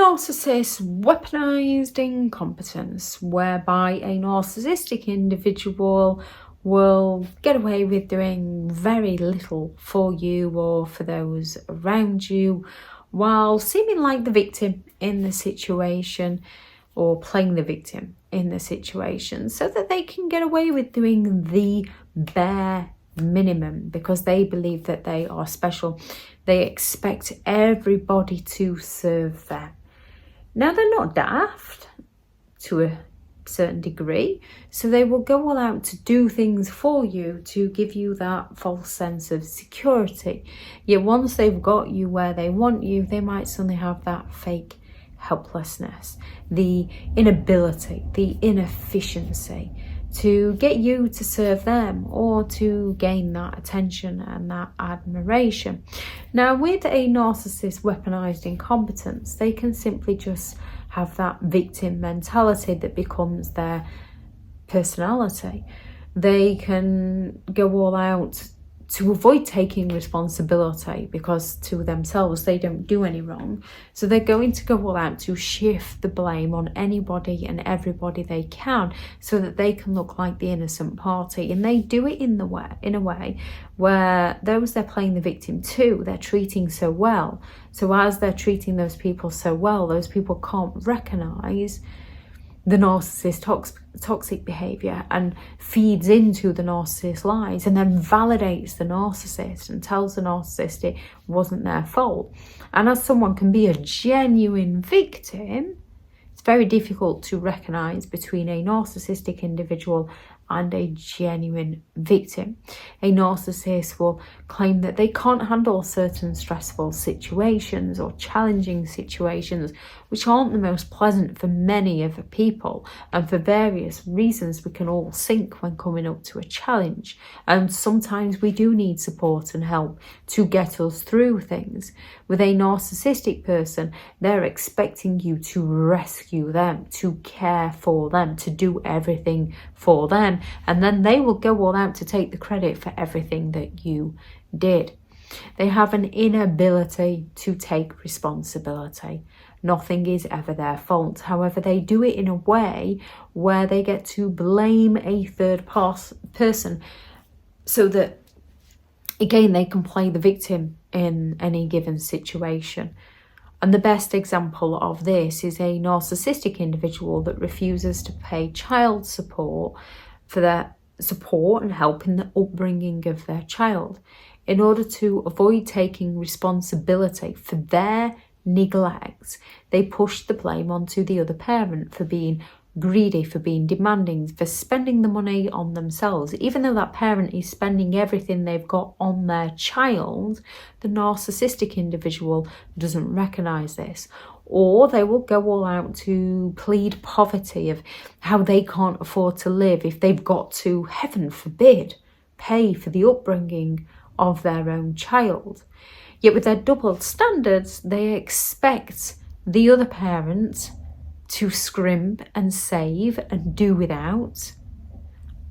Narcissist weaponized incompetence, whereby a narcissistic individual will get away with doing very little for you or for those around you, while seeming like the victim in the situation or playing the victim in the situation, so that they can get away with doing the bare minimum because they believe that they are special. They expect everybody to serve them. Now, they're not daft to a certain degree, so they will go all out to do things for you to give you that false sense of security. Yet once they've got you where they want you, they might suddenly have that fake helplessness, the inability, the inefficiency to get you to serve them or to gain that attention and that admiration. Now, with a narcissist weaponized incompetence, they can simply just have that victim mentality that becomes their personality. They can go all out to avoid taking responsibility because to themselves they don't do any wrong. So they're going to go all out to shift the blame on anybody and everybody they can so that they can look like the innocent party. And they do it in a way where those they're playing the victim to, they're treating so well. So as they're treating those people so well, those people can't recognize the narcissist toxic behaviour and feeds into the narcissist lies and then validates the narcissist and tells the narcissist it wasn't their fault. And as someone can be a genuine victim, it's very difficult to recognise between a narcissistic individual and a genuine victim. A narcissist will claim that they can't handle certain stressful situations or challenging situations, which aren't the most pleasant for many of the people, and for various reasons we can all sink when coming up to a challenge. And sometimes we do need support and help to get us through things. With a narcissistic person, they're expecting you to rescue them, to care for them, to do everything for them. And then they will go all out to take the credit for everything that you did. They have an inability to take responsibility. Nothing is ever their fault. However, they do it in a way where they get to blame a third person so that, again, they can play the victim in any given situation. And the best example of this is a narcissistic individual that refuses to pay child support for their support and help in the upbringing of their child. In order to avoid taking responsibility for their neglect, they push the blame onto the other parent for being greedy, for being demanding, for spending the money on themselves. Even though that parent is spending everything they've got on their child, the narcissistic individual doesn't recognise this. Or they will go all out to plead poverty of how they can't afford to live if they've got to, heaven forbid, pay for the upbringing of their own child. Yet with their double standards, they expect the other parent to scrimp and save and do without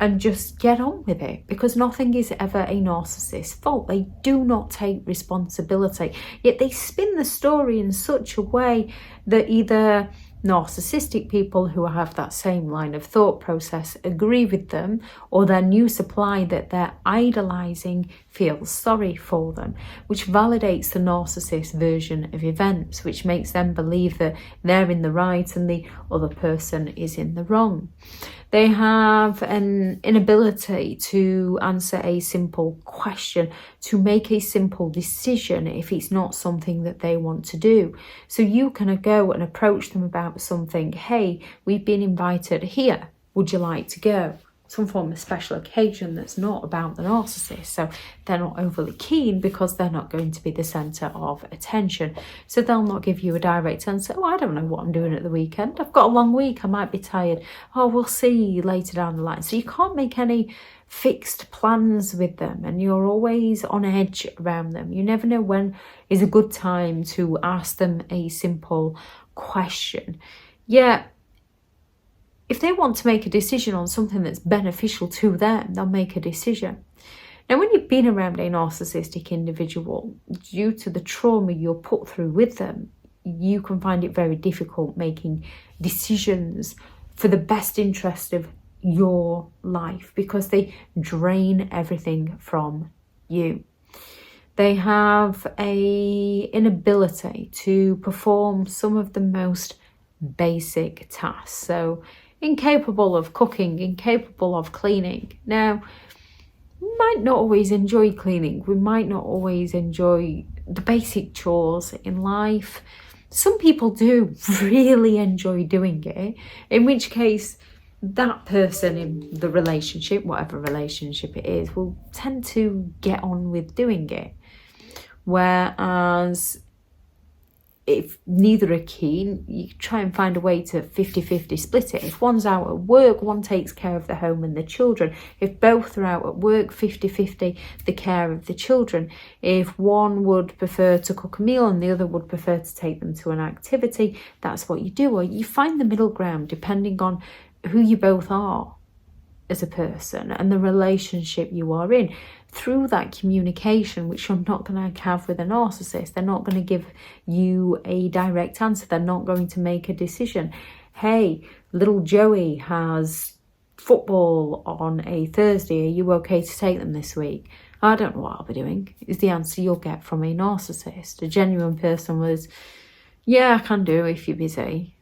and just get on with it, because nothing is ever a narcissist's fault. They do not take responsibility. Yet they spin the story in such a way that either narcissistic people who have that same line of thought process agree with them, or their new supply that they're idolizing feels sorry for them, which validates the narcissist version of events, which makes them believe that they're in the right and the other person is in the wrong. They have an inability to answer a simple question, to make a simple decision if it's not something that they want to do. So you can go and approach them about something. Hey, we've been invited here. Would you like to go? Some form of special occasion that's not about the narcissist. So they're not overly keen because they're not going to be the centre of attention. So they'll not give you a direct answer. Oh, I don't know what I'm doing at the weekend. I've got a long week. I might be tired. Oh, we'll see later down the line. So you can't make any fixed plans with them, and you're always on edge around them. You never know when is a good time to ask them a simple question. Yeah. If they want to make a decision on something that's beneficial to them, they'll make a decision. Now, when you've been around a narcissistic individual, due to the trauma you're put through with them, you can find it very difficult making decisions for the best interest of your life, because they drain everything from you. They have an inability to perform some of the most basic tasks. So incapable of cooking, incapable of cleaning. Now, we might not always enjoy cleaning. We might not always enjoy the basic chores in life. Some people do really enjoy doing it, in which case that person in the relationship, whatever relationship it is, will tend to get on with doing it. Whereas if neither are keen, you try and find a way to 50-50 split it. If one's out at work, one takes care of the home and the children. If both are out at work, 50-50 the care of the children. If one would prefer to cook a meal and the other would prefer to take them to an activity, that's what you do. Or you find the middle ground depending on who you both are as a person and the relationship you are in. Through that communication, which you're not going to have with a narcissist, they're not going to give you a direct answer. They're not going to make a decision. Hey, little Joey has football on a Thursday. Are you okay to take them this week? I don't know what I'll be doing, is the answer you'll get from a narcissist. A genuine person was, yeah, I can do if you're busy.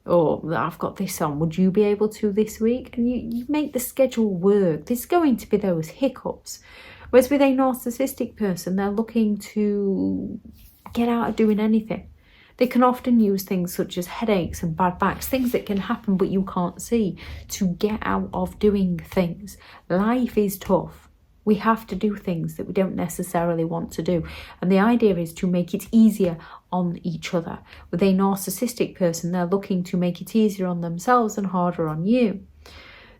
Or I've got this on, would you be able to this week? And you make the schedule work. There's going to be those hiccups. Whereas with a narcissistic person, they're looking to get out of doing anything. They can often use things such as headaches and bad backs, things that can happen but you can't see, to get out of doing things. Life is tough. We have to do things that we don't necessarily want to do. And the idea is to make it easier on each other. With a narcissistic person, they're looking to make it easier on themselves and harder on you.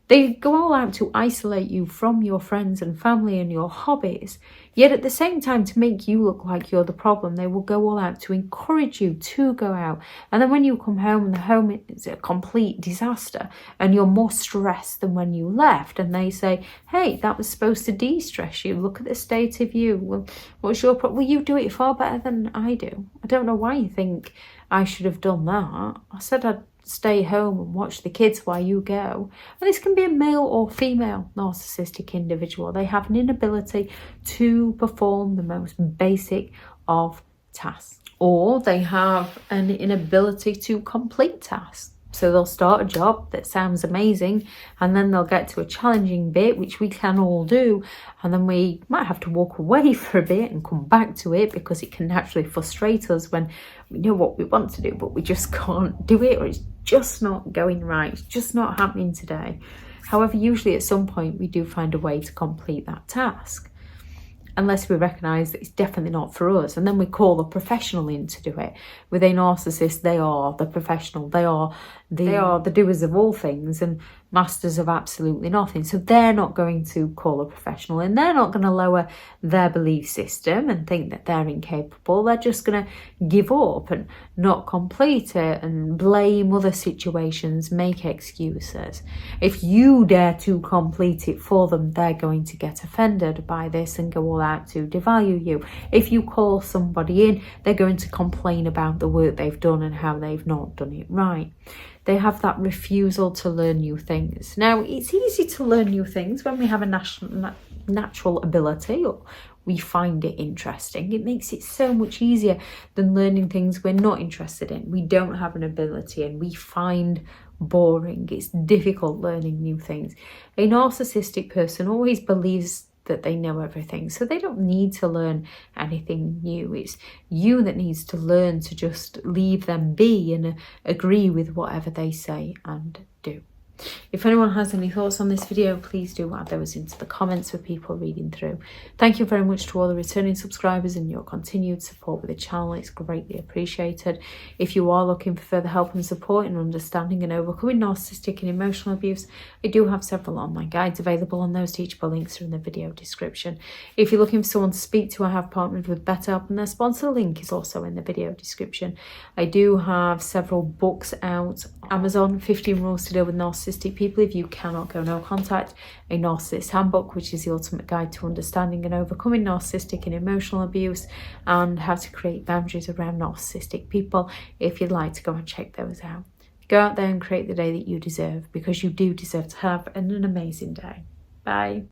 They go all out to isolate you from your friends and family and your hobbies, yet at the same time, to make you look like you're the problem, they will go all out to encourage you to go out. And then when you come home and the home is a complete disaster and you're more stressed than when you left, and they say, hey, that was supposed to de-stress you. Look at the state of you. Well, what's your problem? Well, you do it far better than I do. I don't know why you think I should have done that. I said I'd stay home and watch the kids while you go. And this can be a male or female narcissistic individual. They have an inability to perform the most basic of tasks, or they have an inability to complete tasks. So they'll start a job that sounds amazing, and then they'll get to a challenging bit, which we can all do, and then we might have to walk away for a bit and come back to it, because it can naturally frustrate us when we know what we want to do, but we just can't do it, or it's just not going right, it's just not happening today. However, usually at some point we do find a way to complete that task, unless we recognise that it's definitely not for us. And then we call a professional in to do it. With a narcissist, they are the professional. They are the doers of all things and masters of absolutely nothing. So they're not going to call a professional in. They're not going to lower their belief system and think that they're incapable. They're just going to give up and not complete it and blame other situations, make excuses. If you dare to complete it for them, they're going to get offended by this and go all out to devalue you. If you call somebody in, they're going to complain about the work they've done and how they've not done it right. They have that refusal to learn new things. Now, it's easy to learn new things when we have a natural ability, or we find it interesting. It makes it so much easier than learning things we're not interested in. We don't have an ability and we find boring. It's difficult learning new things. A narcissistic person always believes that they know everything, so they don't need to learn anything new. It's you that needs to learn to just leave them be and agree with whatever they say and do. If anyone has any thoughts on this video, please do add those into the comments for people reading through. Thank you very much to all the returning subscribers and your continued support with the channel. It's greatly appreciated. If you are looking for further help and support in understanding and overcoming narcissistic and emotional abuse, I do have several online guides available, and those teachable links are in the video description. If you're looking for someone to speak to, I have partnered with BetterHelp, and their sponsor link is also in the video description. I do have several books out. Amazon, 15 Rules to Deal with Narcissism narcissistic people. If you cannot go, no contact. A Narcissists Handbook, which is the ultimate guide to understanding and overcoming narcissistic and emotional abuse, and how to create boundaries around narcissistic people. If you'd like to go and check those out. Go out there and create the day that you deserve, because you do deserve to have an amazing day. Bye.